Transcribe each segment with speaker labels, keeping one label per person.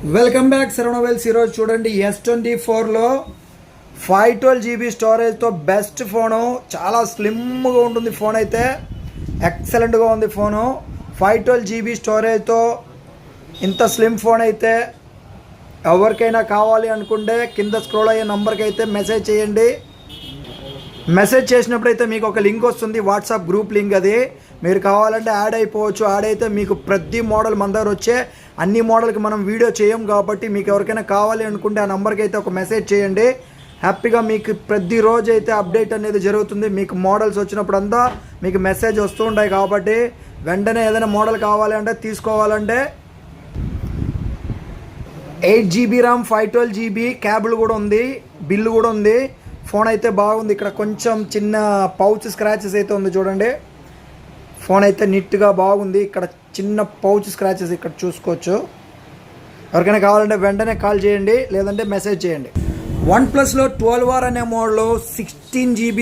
Speaker 1: Welcome back శరవణవెల్స్. ఈరోజు చూడండి S24లో 512GB స్టోరేజ్తో best phone. చాలా స్లిమ్గా ఉంటుంది ఫోన్, అయితే ఎక్సలెంట్గా ఉంది ఫోను. 512GB స్టోరేజ్తో ఇంత స్లిమ్ ఫోన్ అయితే ఎవరికైనా కావాలి అనుకుంటే కింద స్క్రోల్ అయ్యే నంబర్కి అయితే మెసేజ్ చేయండి. మెసేజ్ చేసినప్పుడు అయితే మీకు ఒక లింక్ వస్తుంది, వాట్సాప్ గ్రూప్ లింక్. అది మీరు కావాలంటే యాడ్ అయిపోవచ్చు. యాడ్ అయితే మీకు ప్రతి మోడల్ మన దగ్గర వచ్చే అన్ని మోడల్కి మనం వీడియో చేయం కాబట్టి మీకు ఎవరికైనా కావాలి అనుకుంటే ఆ నెంబర్కి అయితే ఒక మెసేజ్ చేయండి. హ్యాపీగా మీకు ప్రతిరోజు అయితే అప్డేట్ అనేది జరుగుతుంది. మీకు మోడల్స్ వచ్చినప్పుడంతా మీకు మెసేజ్ వస్తూ ఉంటాయి కాబట్టి వెంటనే ఏదైనా మోడల్ కావాలి అంటే తీసుకోవాలంటే 8GB ర్యామ్ 512GB కేబుల్ కూడా ఉంది, బిల్లు కూడా ఉంది. ఫోన్ అయితే బాగుంది. ఇక్కడ కొంచెం చిన్న పౌచ్ స్క్రాచెస్ అయితే ఉంది చూడండి. ఫోన్ అయితే నీట్గా బాగుంది. ఇక్కడ చిన్న పౌచ్ స్క్రాచెస్ ఇక్కడ చూసుకోవచ్చు. ఎవరికైనా కావాలంటే వెంటనే కాల్ చేయండి, లేదంటే మెసేజ్ చేయండి. OnePlusలో 12R అనే మోడల్లో 16GB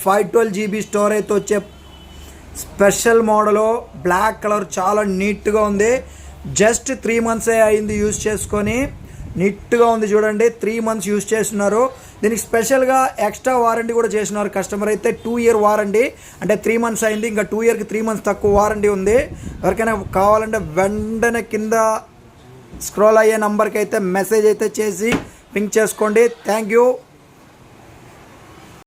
Speaker 1: 512GB స్టోరేజ్తో వచ్చే స్పెషల్ మోడలు. బ్లాక్ కలర్ చాలా నీట్గా ఉంది. జస్ట్ 3 months అయింది యూజ్ చేసుకొని. నీట్గా ఉంది చూడండి. 3 months యూజ్ చేస్తున్నారు. దీనికి స్పెషల్గా ఎక్స్ట్రా వారంటీ కూడా చేసినారు. కస్టమర్ అయితే 2 year వారంటీ, అంటే 3 months అయింది, ఇంకా 2 yearకి 3 months తక్కువ వారంటీ ఉంది. ఎవరికైనా కావాలంటే వెంటనే కింద స్క్రోల్ అయ్యే నంబర్కి అయితే మెసేజ్ అయితే చేసి పింక్ చేసుకోండి. Thank you.